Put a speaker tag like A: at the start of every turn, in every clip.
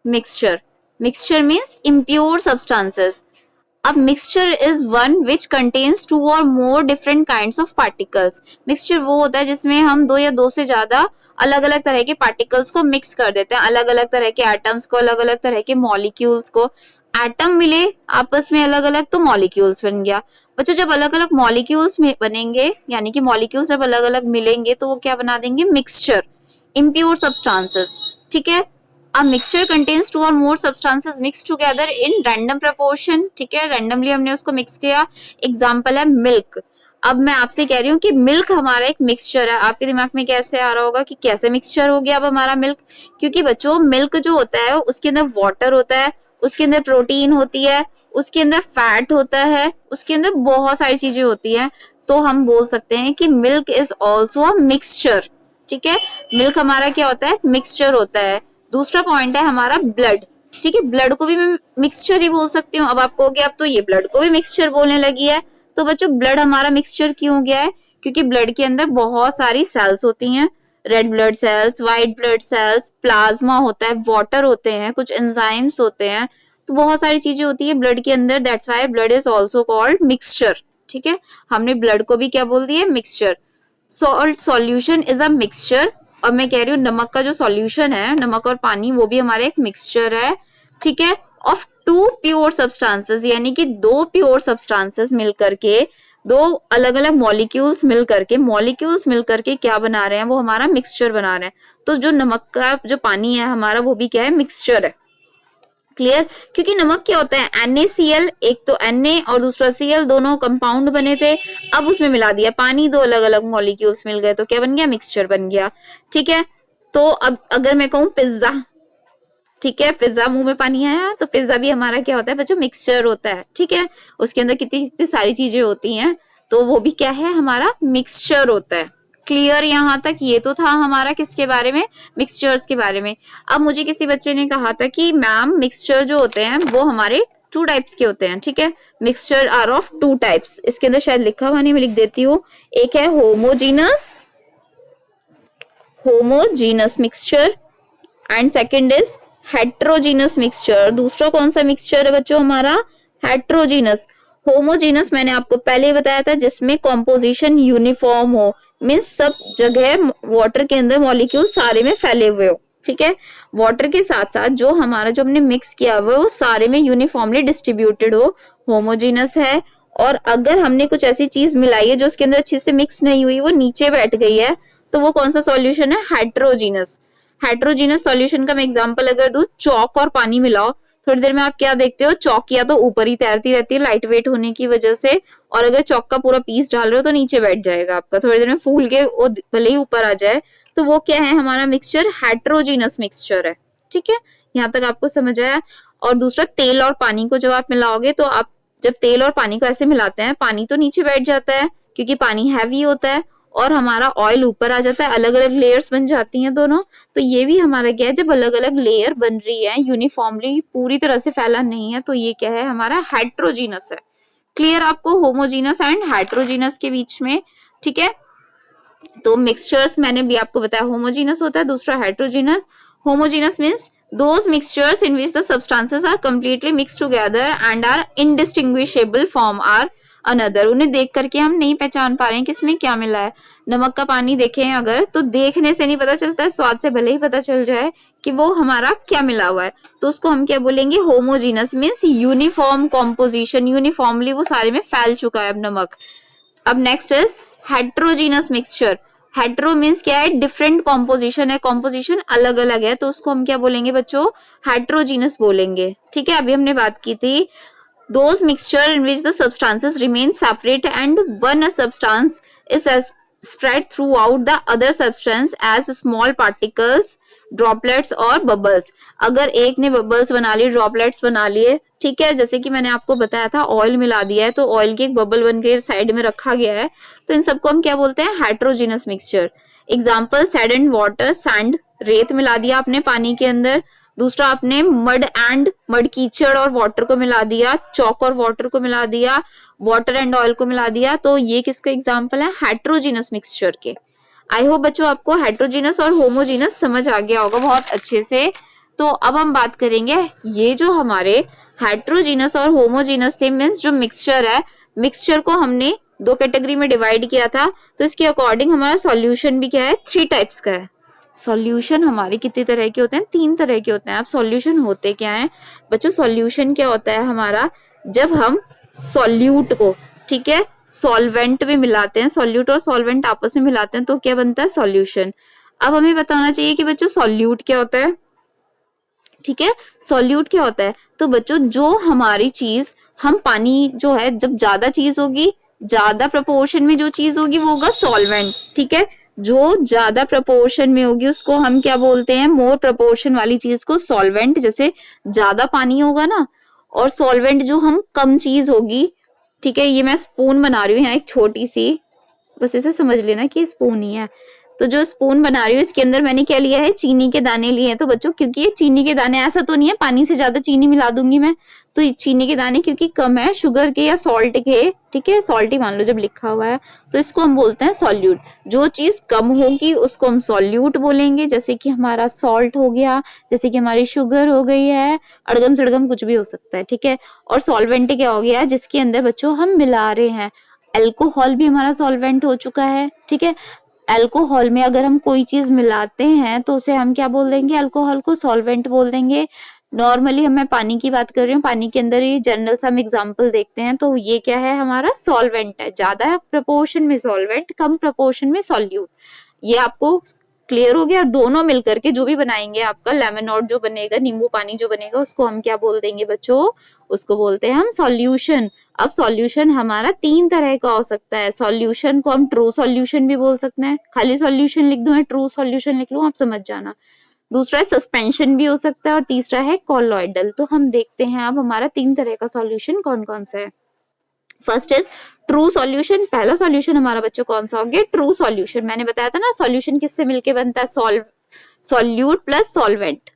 A: Mixture, mixture means impure substances. अब mixture is one which contains two or more different kinds of particles. Mixture वो होता है जिसमें हम दो या दो से ज्यादा अलग अलग तरह के पार्टिकल्स को मिक्स कर देते हैं, अलग अलग तरह के एटम्स को, अलग अलग तरह के मॉलिक्यूल्स को. एटम मिले आपस में अलग अलग तो मॉलिक्यूल्स बन गया. बच्चों जब अलग अलग मॉलिक्यूल्स में बनेंगे, यानी कि मॉलिक्यूल्स जब अलग अलग मिलेंगे तो वो क्या बना देंगे, मिक्सचर, इम्प्योर सब्सटेंसेस. ठीक है. A mixture contains two or more substances mixed together in random proportion. ठीक है, randomly हमने उसको मिक्स किया. एग्जाम्पल है मिल्क. अब मैं आपसे कह रही हूँ कि मिल्क हमारा एक मिक्सचर है. आपके दिमाग में कैसे आ रहा होगा कि कैसे मिक्सचर हो गया अब हमारा मिल्क? क्योंकि बच्चों मिल्क जो होता है उसके अंदर वाटर होता है, उसके अंदर प्रोटीन होती है, उसके अंदर फैट होता है, उसके अंदर बहुत सारी चीजें होती हैं. तो हम बोल सकते हैं कि milk is also a mixture. ठीक है, मिल्क हमारा क्या होता है, मिक्सचर होता है. दूसरा पॉइंट है हमारा ब्लड. ठीक है, ब्लड को भी मैं मिक्सचर ही बोल सकती हूँ. अब आप कहोगे अब तो ये ब्लड को भी मिक्सचर बोलने लगी है. तो बच्चों ब्लड हमारा मिक्सचर क्यों हो गया है? क्योंकि ब्लड के अंदर बहुत सारी सेल्स होती हैं, red blood cells, white blood cells, plasma होता है, वाटर होते हैं, कुछ एंजाइम्स होते हैं, तो बहुत सारी चीजें होती है ब्लड के अंदर. That's why blood is also called mixture. ठीक है, हमने ब्लड को भी क्या बोल दिया, mixture. Salt solution is a mixture. और मैं कह रही हूँ नमक का जो सॉल्यूशन है, नमक और पानी, वो भी हमारा एक मिक्सचर है. ठीक है, ऑफ टू प्योर सब्सटेंसेस, यानी कि दो प्योर सब्सटेंसेस मिल करके, दो अलग अलग मॉलिक्यूल्स मिल करके क्या बना रहे हैं, वो हमारा मिक्सचर बना रहे हैं. तो जो नमक का जो पानी है हमारा, वो भी क्या है, मिक्सचर है. क्लियर? क्योंकि नमक क्या होता है, NaCl, एक तो Na और दूसरा Cl, दोनों कंपाउंड बने थे, अब उसमें मिला दिया पानी, दो अलग अलग मॉलिक्यूल्स मिल गए, तो क्या बन गया, मिक्सचर बन गया. ठीक है, तो अब अगर मैं कहूँ पिज्जा, ठीक है, पिज्जा, मुंह में पानी आया, तो पिज्जा भी हमारा क्या होता है बच्चों, मिक्सचर होता है. ठीक है, उसके अंदर कितनी कितनी सारी चीजें होती हैं, तो वो भी क्या है, हमारा मिक्सचर होता है. क्लियर? यहाँ तक ये तो था हमारा किसके बारे में, मिक्सचर्स के बारे में. अब मुझे किसी बच्चे ने कहा था कि मैम मिक्सचर जो होते हैं वो हमारे टू टाइप्स के होते हैं. ठीक है, mixture are of two types. इसके अंदर शायद लिखा हुआ नहीं, मैं लिख देती हूँ. एक है homogeneous mixture and second is heterogeneous mixture. दूसरा कौन सा मिक्सचर है बच्चों, हमारा हेट्रोजीनस. होमोजीनस मैंने आपको पहले ही बताया था, जिसमें कॉम्पोजिशन यूनिफॉर्म हो, मीन्स सब जगह वाटर के अंदर मॉलिक्यूल सारे में फैले हुए हो. ठीक है, वाटर के साथ साथ जो हमारा जो हमने मिक्स किया हुआ है वो सारे में यूनिफॉर्मली डिस्ट्रीब्यूटेड हो, होमोजीनस है. और अगर हमने कुछ ऐसी चीज मिलाई है जो उसके अंदर अच्छे से मिक्स नहीं हुई, वो नीचे बैठ गई है, तो वो कौन सा सॉल्यूशन है, हेट्रोजीनस. हेट्रोजीनस सॉल्यूशन का मैं एग्जांपल अगर दूं, चौक और पानी मिलाओ, थोड़ी देर में आप क्या देखते हो, चौक या तो ऊपर ही तैरती रहती है लाइट वेट होने की वजह से, और अगर चौक का पूरा पीस डाल रहे हो तो नीचे बैठ जाएगा आपका, थोड़ी देर में फूल के वो भले ही ऊपर आ जाए. तो वो क्या है, हमारा मिक्सचर हेट्रोजीनस मिक्सचर है. ठीक है, यहाँ तक आपको समझ आया. और दूसरा, तेल और पानी को जब आप मिलाओगे, तो आप जब तेल और पानी को ऐसे मिलाते हैं, पानी तो नीचे बैठ जाता है क्योंकि पानी हैवी होता है, और हमारा ऑयल ऊपर आ जाता है, अलग अलग लेयर्स बन जाती हैं दोनों. तो ये भी हमारा क्या है, जब अलग अलग लेयर बन रही है, यूनिफॉर्मली पूरी तरह से फैला नहीं है, तो ये क्या है, हमारा हेट्रोजीनस है. क्लियर आपको होमोजीनस एंड हेट्रोजीनस के बीच में? ठीक है, तो मिक्सचर्स मैंने भी आपको बताया, होमोजीनस होता है, दूसरा heterogeneous. Homogeneous means those mixtures in which the substances are completely mixed together and are indistinguishable from are another. उन्हें देख करके हम नहीं पहचान पा रहे हैं किसमें क्या मिला है. नमक का पानी देखें अगर, तो देखने से नहीं पता चलता है, स्वाद से भले ही पता चल जाए कि वो हमारा क्या मिला हुआ है, तो उसको हम क्या बोलेंगे, homogeneous means uniform composition, uniformly वो सारे में फैल चुका है अब नमक. अब next is heterogeneous mixture. Hetero means क्या है, डिफरेंट कॉम्पोजिशन है, कॉम्पोजिशन अलग अलग है, तो उसको हम क्या बोलेंगे बच्चों, हेट्रोजीनस बोलेंगे. ठीक है, अभी हमने बात की थी those mixture in which the substances remain separate and one substance is spread throughout the other substance as small particles, droplets और bubbles. अगर एक ने bubbles बना लिए, droplets बना लिए, ठीक है, जैसे कि मैंने आपको बताया था ऑयल मिला दिया है तो ऑयल की एक बबल बन के साइड में रखा गया है, तो इन सबको हम क्या बोलते हैं, heterogeneous mixture. Example, sand and water. Sand, रेत मिला दिया आपने पानी के अंदर. दूसरा, आपने मड कीचड़ और वाटर को मिला दिया, चौक और वाटर को मिला दिया, वाटर एंड ऑयल को मिला दिया, तो ये किसका एग्जाम्पल है, हेट्रोजीनस मिक्सचर के. आई होप बच्चों आपको हेट्रोजीनस और होमोजीनस समझ आ गया होगा बहुत अच्छे से. तो अब हम बात करेंगे ये जो हमारे हेट्रोजीनस और होमोजीनस थे, मीन्स जो मिक्सचर है, मिक्सचर को हमने दो कैटेगरी में डिवाइड किया था, तो इसके अकॉर्डिंग हमारा सॉल्यूशन भी क्या है, 3 टाइप्स का है। सॉल्यूशन हमारे कितने तरह के होते हैं, 3 तरह के होते हैं। अब सॉल्यूशन होते क्या है बच्चों, सॉल्यूशन क्या होता है हमारा, जब हम सॉल्यूट को, ठीक है, सॉल्वेंट में मिलाते हैं, सॉल्यूट और सॉल्वेंट आपस में मिलाते हैं तो क्या बनता है, सॉल्यूशन। अब हमें बताना चाहिए कि बच्चों सॉल्यूट क्या होता है, ठीक है, सॉल्यूट क्या होता है। तो बच्चों जो हमारी चीज, हम पानी जो है, जब ज्यादा चीज होगी, ज्यादा प्रपोर्शन में जो चीज होगी वो होगा सॉल्वेंट, ठीक है, जो ज्यादा प्रपोर्शन में होगी उसको हम क्या बोलते हैं, मोर प्रपोर्शन वाली चीज को सॉल्वेंट। जैसे ज्यादा पानी होगा ना, और सॉल्वेंट जो हम कम चीज होगी, ठीक है, ये मैं स्पून बना रही हूँ यहाँ एक छोटी सी, बस इसे समझ लेना कि स्पून ही है। तो जो स्पून बना रही हूँ इसके अंदर मैंने क्या लिया है, चीनी के दाने लिए हैं। तो बच्चों क्योंकि ये चीनी के दाने, ऐसा तो नहीं है पानी से ज्यादा चीनी मिला दूंगी मैं, तो चीनी के दाने क्योंकि कम है शुगर के या सॉल्ट के, ठीक है, सॉल्ट ही मान लो जब लिखा हुआ है, तो इसको हम बोलते हैं सॉल्यूट। जो चीज कम होगी उसको हम सॉल्यूट बोलेंगे, जैसे कि हमारा सॉल्ट हो गया, जैसे कि हमारी शुगर हो गई है, अड़गम सड़गम कुछ भी हो सकता है, ठीक है। और सॉल्वेंट क्या हो गया, जिसके अंदर बच्चों हम मिला रहे हैं, अल्कोहल भी हमारा सॉल्वेंट हो चुका है, ठीक है। अल्कोहल में अगर हम कोई चीज मिलाते हैं तो उसे हम क्या बोल देंगे, अल्कोहल को सॉल्वेंट बोल देंगे। नॉर्मली मैं पानी की बात कर रही हूँ, पानी के अंदर ये जनरल सा हम एग्जांपल देखते हैं, तो ये क्या है हमारा सॉल्वेंट है, ज्यादा प्रपोर्शन में सॉल्वेंट, कम प्रपोर्शन में सॉल्यूट। ये आपको क्लियर हो गया। और दोनों मिलकर के जो भी बनाएंगे, आपका लेमन और जो बनेगा, नींबू पानी जो बनेगा, उसको हम क्या बोल देंगे बच्चों, उसको बोलते हैं हम सॉल्यूशन। अब सॉल्यूशन हमारा 3 तरह का हो सकता है। सॉल्यूशन को हम ट्रू सॉल्यूशन भी बोल सकते हैं, खाली सॉल्यूशन लिख दूं या ट्रू सॉल्यूशन लिख लूं, आप समझ जाना। दूसरा है सस्पेंशन भी हो सकता है, और तीसरा है कॉलॉइडल। तो हम देखते हैं अब हमारा 3 तरह का सॉल्यूशन कौन कौन सा है। First is true solution. पहला सॉल्यूशन हमारा बच्चों कौन सा हो गया, ट्रू सॉल्यूशन। मैंने बताया था ना सॉल्यूशन किससे मिलके बनता है, solute plus solvent.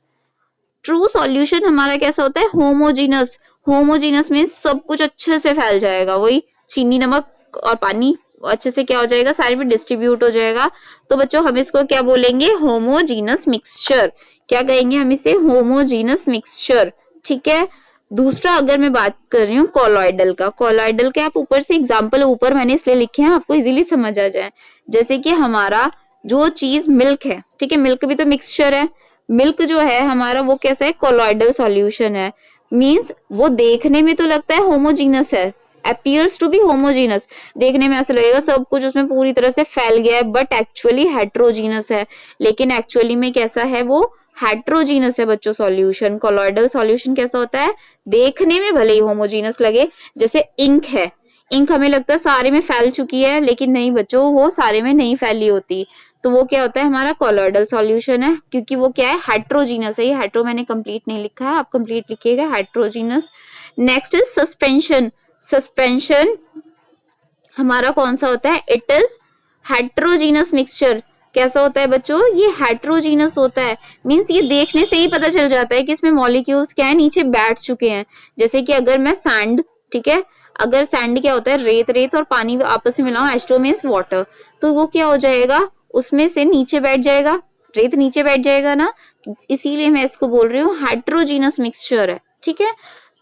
A: True solution हमारा कैसा होता है, होमोजीनस। होमोजीनस में सब कुछ अच्छे से फैल जाएगा, वही चीनी नमक और पानी अच्छे से क्या हो जाएगा, सारे में डिस्ट्रीब्यूट हो जाएगा। तो बच्चों हम इसको क्या बोलेंगे, होमोजीनस मिक्सचर। क्या कहेंगे हम इसे, होमोजीनस मिक्सचर, ठीक है। दूसरा अगर मैं बात कर रही हूँ कॉलॉइडल का, कॉलॉइडल के आप ऊपर से एग्जाम्पल ऊपर मैंने इसलिए लिखे हैं आपको इजीली समझ आ जाए। जैसे कि हमारा जो चीज मिल्क है, ठीक है, मिल्क भी तो मिक्सचर है। मिल्क जो है हमारा वो कैसा है, कॉलॉइडल सॉल्यूशन है। मींस वो देखने में तो लगता है होमोजीनस है, appears to be homogeneous, देखने में ऐसा लगेगा सब कुछ उसमें पूरी तरह से फैल गया है, बट एक्चुअली हेट्रोजीनस है। लेकिन एक्चुअली में कैसा है, वो हेट्रोजीनस है बच्चों सॉल्यूशन। कॉलॉइडल सॉल्यूशन कैसा होता है, देखने में भले ही होमोजीनस लगे, जैसे इंक है, इंक हमें लगता है सारे में फैल चुकी है, लेकिन नहीं बच्चों, वो सारे में नहीं फैली होती। तो वो क्या होता है, हमारा कॉलॉइडल सॉल्यूशन है, क्योंकि वो क्या है, हेट्रोजीनस है। ये हेट्रो मैंने कंप्लीट नहीं लिखा है, आप कंप्लीट लिखिएगा, heterogeneous. Next is suspension. Suspension हमारा कौन सा होता है, इट इज हेट्रोजीनस मिक्सचर। कैसा होता है बच्चों, ये हेट्रोजीनस होता है। मींस ये देखने से ही पता चल जाता है कि इसमें मॉलिक्यूल्स क्या है, नीचे बैठ चुके हैं। जैसे कि अगर मैं सैंड, ठीक है, अगर सैंड क्या होता है, रेत, रेत और पानी आपस में मिलाऊं, H2O मींस वाटर, तो वो क्या हो जाएगा, उसमें से नीचे बैठ जाएगा, रेत नीचे बैठ जाएगा ना, इसीलिए मैं इसको बोल रही हूँ हेट्रोजीनस मिक्सचर है, ठीक है।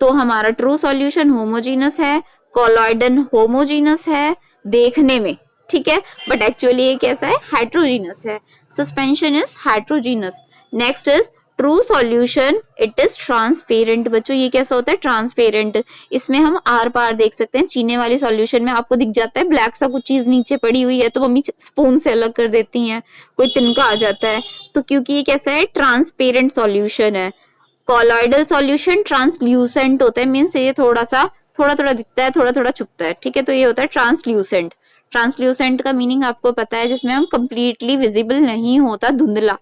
A: तो हमारा ट्रू सॉल्यूशन होमोजीनस है, कॉलॉइडल होमोजीनस है देखने में, ठीक है, बट एक्चुअली ये कैसा है, हेट्रोजीनस है। Suspension is heterogeneous. Next is true solution, it is transparent. बच्चों ये कैसा होता है, ट्रांसपेरेंट। इसमें हम आर पार देख सकते हैं। चीनी वाली सॉल्यूशन में आपको दिख जाता है ब्लैक सा कुछ चीज नीचे पड़ी हुई है, तो मम्मी स्पून से अलग कर देती हैं, कोई तिनका आ जाता है, तो क्योंकि ये कैसा है, ट्रांसपेरेंट सॉल्यूशन है। कॉलॉइडल सॉल्यूशन ट्रांसल्यूसेंट होता है, मीन्स ये थोड़ा थोड़ा दिखता है, थोड़ा थोड़ा छुपता है, ठीक है, तो ये होता है ट्रांसल्यूसेंट। ट्रांसल्यूसेंट का मीनिंग आपको पता है, जिसमें हम कंप्लीटली विजिबल नहीं होता, धुंधला,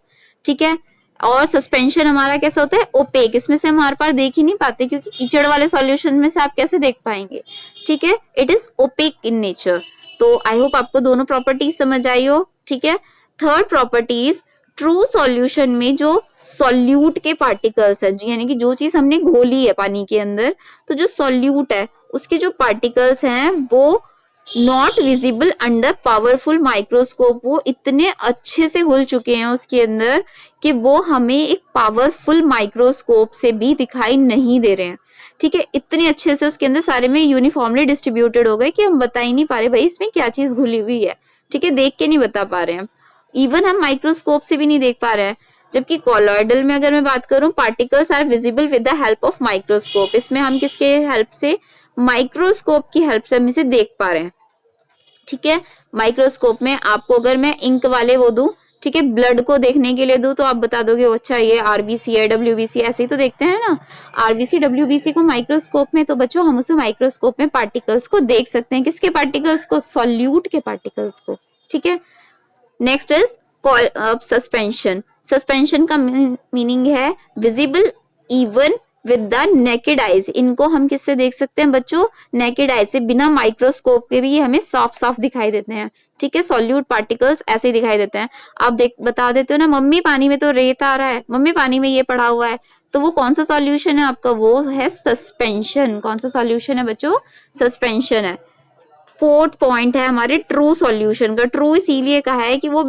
A: ठीक है। और सस्पेंशन हमारा कैसा होता है, ओपेक। इसमें से हम आर पार देख ही नहीं पाते, क्योंकि कीचड़ वाले सॉल्यूशन में से आप कैसे देख पाएंगे, ठीक है, it is opaque in nature. तो आई होप आपको दोनों प्रॉपर्टीज समझ आई हो, ठीक है। थर्ड प्रॉपर्टीज, ट्रू सॉल्यूशन में जो सॉल्यूट के पार्टिकल्स हैं, यानी कि जो चीज हमने घोली है पानी के अंदर, तो जो सॉल्यूट है उसके जो पार्टिकल्स हैं वो not visible under powerful microscope, वो इतने अच्छे से घुल चुके हैं उसके अंदर कि वो हमें एक पावरफुल माइक्रोस्कोप से भी दिखाई नहीं दे रहे हैं। ठीक है, इतने अच्छे से उसके अंदर सारे में यूनिफॉर्मली डिस्ट्रीब्यूटेड हो गए कि हम बता ही नहीं पा रहे भाई इसमें क्या चीज घुली हुई है। ठीक है, देख के नहीं बता पा रहे हैं, इवन हम माइक्रोस्कोप से भी नहीं देख पा रहे हैं। जबकि कॉलॉइडल में अगर मैं बात करूं, particles are visible with the help of microscope, इसमें हम किसके हेल्प से, माइक्रोस्कोप की हेल्प से हम इसे देख पा रहे हैं। ठीक है, माइक्रोस्कोप में आपको अगर मैं इंक वाले वो दूं, ठीक है, ब्लड को देखने के लिए दूं, तो आप बता दोगे अच्छा ये आरबीसी है, डब्ल्यूबीसी, ऐसे ही तो देखते हैं ना, आरबीसी डब्ल्यूबीसी को माइक्रोस्कोप में। तो बच्चों हम उसे माइक्रोस्कोप में पार्टिकल्स को देख सकते हैं, किसके पार्टिकल्स को, सॉल्यूट के पार्टिकल्स को। ठीक है, नेक्स्ट इज सस्पेंशन। सस्पेंशन का मीनिंग है visible even with the naked eyes, इनको हम किससे देख सकते हैं बच्चों, नेकेड आइज से, बिना माइक्रोस्कोप के भी ये हमें साफ साफ दिखाई देते हैं। ठीक है, सॉल्यूट पार्टिकल्स ऐसे ही दिखाई देते हैं। आप देख बता देते हो ना, मम्मी पानी में तो रेत आ रहा है, मम्मी पानी में ये पड़ा हुआ है, तो वो कौन सा सॉल्यूशन है आपका, वो है सस्पेंशन। कौन सा सॉल्यूशन है बच्चों, सस्पेंशन है। फोर्थ पॉइंट है हमारे ट्रू सॉल्यूशन का। ट्रू इसीलिए कहा है कि वो